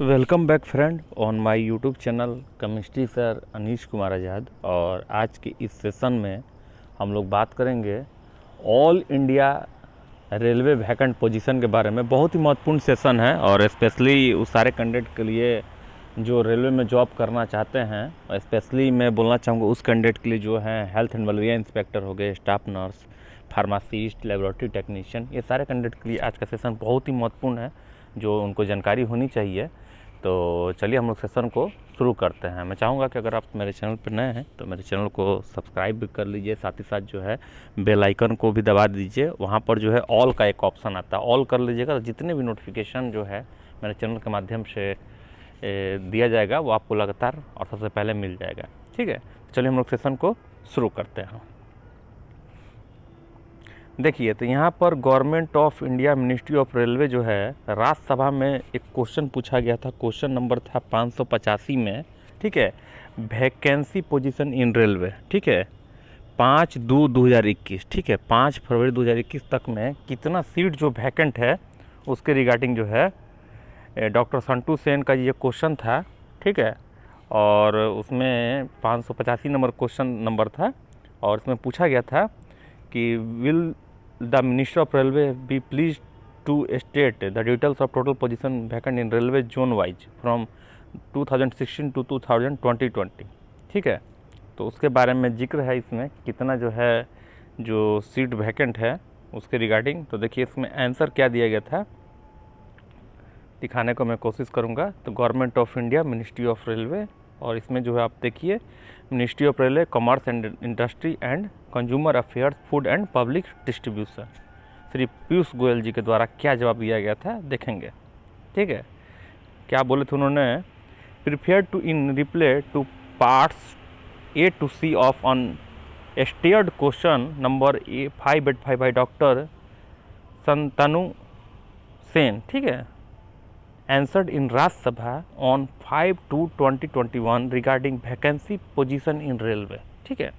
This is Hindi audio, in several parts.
Welcome back friend on my YouTube channel chemistry sir Anish Kumar Azad. और आज के इस सेशन में हम लोग बात करेंगे all India railway vacant position के बारे में। बहुत ही महत्वपूर्ण सेशन है और स्पेशली उस सारे कैंडिडेट के लिए जो रेलवे में जॉब करना चाहते हैं। स्पेशली मैं बोलना चाहूँगा उस कैंडिडेट के लिए जो है हेल्थ एंड वेलफेयर इंस्पेक्टर हो गए, staff nurse, pharmacist, laboratory technician, ये सारे कैंडिडेट के लिए आज का सेशन बहुत ही महत्वपूर्ण है जो उनको जानकारी होनी चाहिए। तो चलिए हम लोग सेशन को शुरू करते हैं। मैं चाहूँगा कि अगर आप मेरे चैनल पर नए हैं तो मेरे चैनल को सब्सक्राइब भी कर लीजिए, साथ ही साथ जो है बेल आइकन को भी दबा दीजिए। वहाँ पर जो है ऑल का एक ऑप्शन आता है, ऑल कर लीजिएगा तो जितने भी नोटिफिकेशन जो है मेरे चैनल के माध्यम से दिया जाएगा वो आपको लगातार और सबसे पहले मिल जाएगा। ठीक है, चलिए हम लोग सेशन को शुरू करते हैं। देखिए तो यहाँ पर government of India ministry of railway जो है राज्यसभा में एक क्वेश्चन पूछा गया था। क्वेश्चन नंबर था 585 में। ठीक है, वैकेंसी पोजीशन इन रेलवे। ठीक है, 5/2/2021। ठीक है, 5 फरवरी 2021 तक में कितना सीट जो वैकेंट है उसके रिगार्डिंग जो है डॉक्टर संटू सेन का ये क्वेश्चन था। ठीक है, और उसमें 585 नंबर क्वेश्चन नंबर था और इसमें पूछा गया था कि will the minister of railway be please to state the details of total position vacant in railway zone wise from 2016 to 2020। ठीक है, तो उसके बारे में जिक्र है इसमें कितना जो है जो सीट वैकेंट है उसके रिगार्डिंग। तो देखिए इसमें आंसर क्या दिया गया था दिखाने को मैं कोशिश करूंगा। तो government of India ministry of railway, और इसमें जो है आप देखिए ministry of railway, commerce and industry and consumer affairs, food and public distribution, Shri Piyush Goyal ji के द्वारा क्या जवाब दिया गया था देखेंगे। ठीक है, क्या बोले थे उन्होंने, prepare to in reply to parts A to C of unstarred question number 5/5 by doctor Santanu Sen. ठीक है, answered in Rajya Sabha on 5/2/2021 regarding vacancy position in railway। ठीक है,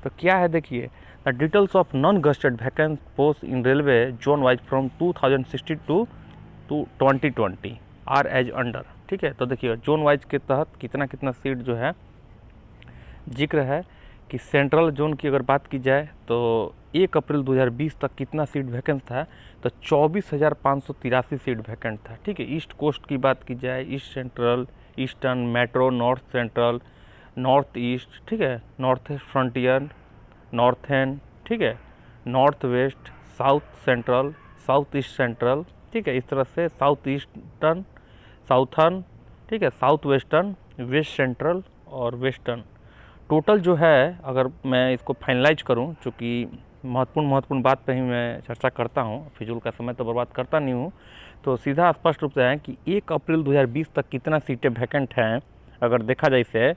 तो क्या है देखिए, the details of non-gazetted vacant post in railway zone wise from 2016 to 2020 are as under। ठीक है, तो देखिए जोन वाइज के तहत कितना कितना सीट जो है जिक्र है कि सेंट्रल जोन की अगर बात की जाए तो 1 अप्रैल 2020 तक कितना सीट वैकेंट था, तो 24,583 सीट वैकेंट था। ठीक है, ईस्ट कोस्ट की बात की जाए, east central, eastern, metro, north central, north east, ठीक है, नॉर्थ ईस्ट फ्रंटियर, नॉर्थन, ठीक है, north west, south central, south east central, ठीक है, इस तरह से साउथ ईस्टर्न, साउथर्न, ठीक है, साउथ वेस्टर्न, वेस्ट सेंट्रल और वेस्टर्न। टोटल जो है अगर मैं इसको फाइनलाइज करूं, चूँकि महत्वपूर्ण बात पे ही मैं चर्चा करता हूं, फिजूल का समय तो बर्बाद करता नहीं हूं, तो सीधा स्पष्ट रूप से है कि 1 अप्रैल 2020 तक कितना सीटें वैकेंट हैं अगर देखा जाए इसे,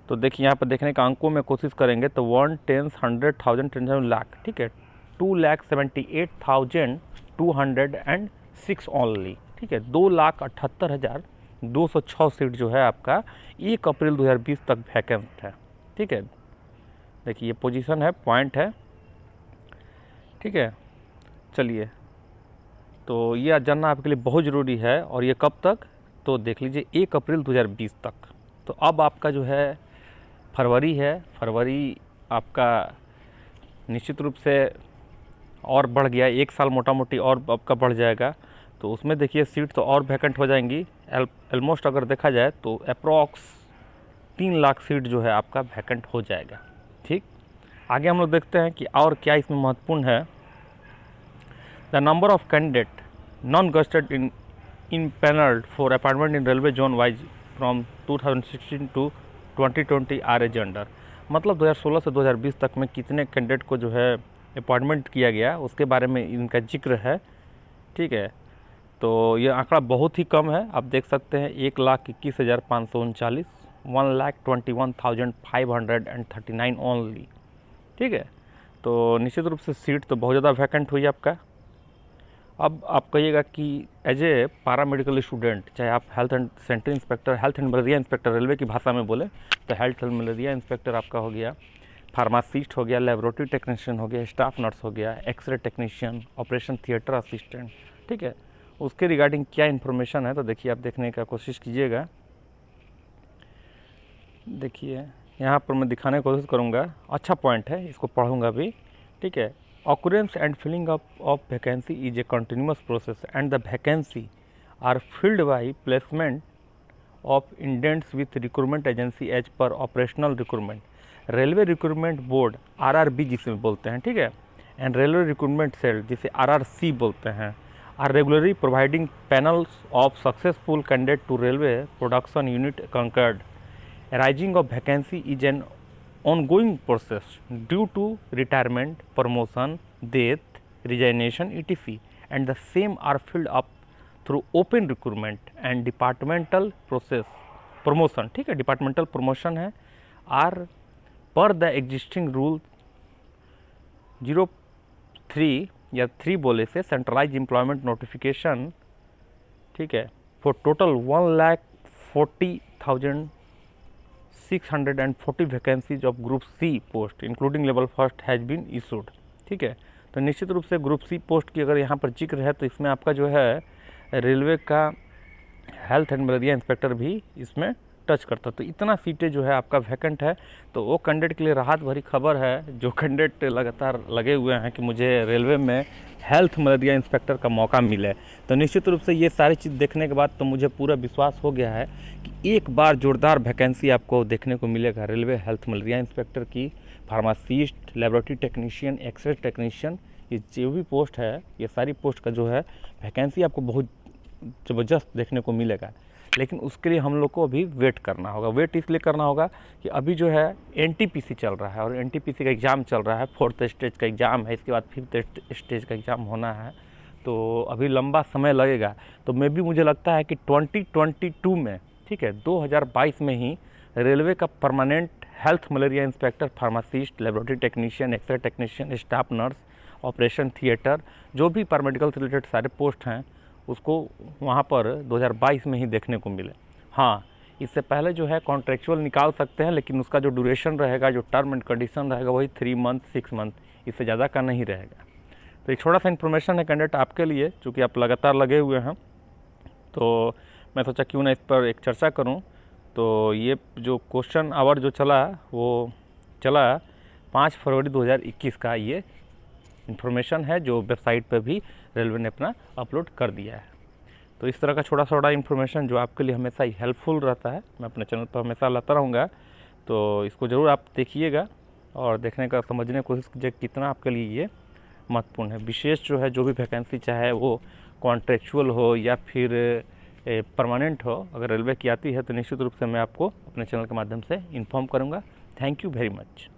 तो देखिए यहाँ पर देखने का अंकों में कोशिश करेंगे तो 1, 10, 100, 1000, 10 लाख। ठीक है, 2,78,206 ओनली। ठीक है, 2,78,206 सीट जो है आपका 1 अप्रैल 2020 तक वैकेंट है। ठीक है, देखिए ये पोजीशन है, पॉइंट है। ठीक है, चलिए तो ये जानना आपके लिए बहुत ज़रूरी है। और ये कब तक, तो देख लीजिए 1 अप्रैल 2020 तक। तो अब आपका जो है फरवरी है, फरवरी आपका निश्चित रूप से और बढ़ गया, 1 साल मोटा मोटी और आपका बढ़ जाएगा। तो उसमें देखिए सीट तो और वैकेंट हो जाएंगी। ऑलमोस्ट अगर देखा जाए तो अप्रॉक्स 3 लाख सीट जो है आपका वैकेंट हो जाएगा। ठीक, आगे हम लोग देखते हैं कि और क्या इसमें महत्वपूर्ण है। The number of candidate non gusted in panelled for appointment in railway zone wise from 2016 to 2020 are as under. मतलब 2016 से 2020 तक में कितने कैंडिडेट को जो है अपॉइंटमेंट किया गया उसके बारे में इनका जिक्र है। ठीक है, तो ये आंकड़ा बहुत ही कम है, आप देख सकते हैं 1,21,539, 1,21,539 ओनली। ठीक है, तो निश्चित रूप से सीट तो बहुत ज़्यादा वैकेंट हुई आपका। अब आप कहिएगा कि एज ए पैरामेडिकल स्टूडेंट, चाहे आप health and centre inspector, health and malaria inspector railway की भाषा में बोले तो हेल्थ एंड मलेरिया इंस्पेक्टर आपका हो गया, फार्मासिस्ट हो गया, लेबोरेटरी टेक्नीशियन हो गया, स्टाफ नर्स हो गया, X ray technician, operation theatre assistant, ठीक है, उसके रिगार्डिंग क्या इन्फॉर्मेशन है, तो देखिए आप देखने का कोशिश कीजिएगा। देखिए यहाँ पर मैं दिखाने की कोशिश करूँगा, अच्छा पॉइंट है, इसको पढ़ूँगा भी, ठीक है। Occurrence and filling up of vacancy is a continuous process and the vacancy are filled by placement of indents with recruitment agency as per operational recruitment. Railway recruitment board RRB जिसे बोलते हैं, ठीक है, एंड रेलवे रिक्रूटमेंट सेल जिसे RRC बोलते हैं, are regularly providing panels of successful candidate to railway production unit concerned. Arising of vacancy is an ongoing process due to retirement, promotion, death, resignation, etc. and the same are filled up through open recruitment and departmental process promotion, ठीक है, departmental promotion है, are per the existing rule 03 या 3 बोले से centralized employment notification, ठीक है, for total 1,40,640 vacancies of group C post including level first has been issued, ठीक है। तो निश्चित रूप से ग्रुप सी पोस्ट की अगर यहाँ पर जिक्र है तो इसमें आपका जो है रेलवे का हेल्थ एंड मलेरिया इंस्पेक्टर भी इसमें टच करता है। तो इतना सीटें जो है आपका वैकेंट है, तो वो कैंडिडेट के लिए राहत भरी खबर है जो कैंडिडेट लगातार लगे हुए हैं कि मुझे रेलवे में हेल्थ मलेरिया इंस्पेक्टर का मौका मिले। तो निश्चित रूप से ये सारी चीज़ देखने के बाद तो मुझे पूरा विश्वास हो गया है कि एक बार जोरदार वैकेंसी आपको देखने को मिलेगा रेलवे हेल्थ मलेरिया इंस्पेक्टर की, pharmacist, laboratory technician, X ray technician, ये जो भी पोस्ट है, ये सारी पोस्ट का जो है वैकेंसी आपको बहुत ज़बरदस्त देखने को मिलेगा। लेकिन उसके लिए हम लोग को अभी वेट करना होगा। वेट इसलिए करना होगा कि अभी जो है NTPC चल रहा है और NTPC का एग्ज़ाम चल रहा है, 4th स्टेज का एग्ज़ाम है, इसके बाद 5th स्टेज का एग्ज़ाम होना है, तो अभी लंबा समय लगेगा। तो मे भी मुझे लगता है कि 2022 में, ठीक है, 2022 में ही रेलवे का permanent health malaria inspector, pharmacist, laboratory technician, X ray technician, staff nurse, operation theatre, जो भी पैरामेडिकल से रिलेटेड सारे पोस्ट हैं उसको वहाँ पर 2022 में ही देखने को मिले। हाँ, इससे पहले जो है कॉन्ट्रेक्चुअल निकाल सकते हैं, लेकिन उसका जो ड्यूरेशन रहेगा, जो टर्म एंड कंडीशन रहेगा, वही 3 मंथ 6 मंथ, इससे ज़्यादा का नहीं रहेगा। तो एक छोटा सा इन्फॉर्मेशन है कैंडिडेट आपके लिए, चूँकि आप लगातार लगे हुए हैं, तो मैं सोचा क्यों ना इस पर एक चर्चा करूं। तो ये जो क्वेश्चन आवर जो चला वो चला 5 फरवरी 2021 का, ये इन्फॉर्मेशन है जो वेबसाइट पर भी रेलवे ने अपना अपलोड कर दिया है। तो इस तरह का छोटा इन्फॉर्मेशन जो आपके लिए हमेशा ही हेल्पफुल रहता है, मैं अपने चैनल पर हमेशा लाता रहूँगा। तो इसको ज़रूर आप देखिएगा और देखने का समझने की कोशिश कीजिए कितना आपके लिए ये महत्वपूर्ण है। विशेष जो है जो भी वैकेंसी चाहे वो कॉन्ट्रेक्चुअल हो या फिर परमानेंट हो, अगर रेलवे की आती है तो निश्चित रूप से मैं आपको अपने चैनल के माध्यम से इन्फॉर्म करूँगा। Thank you very much.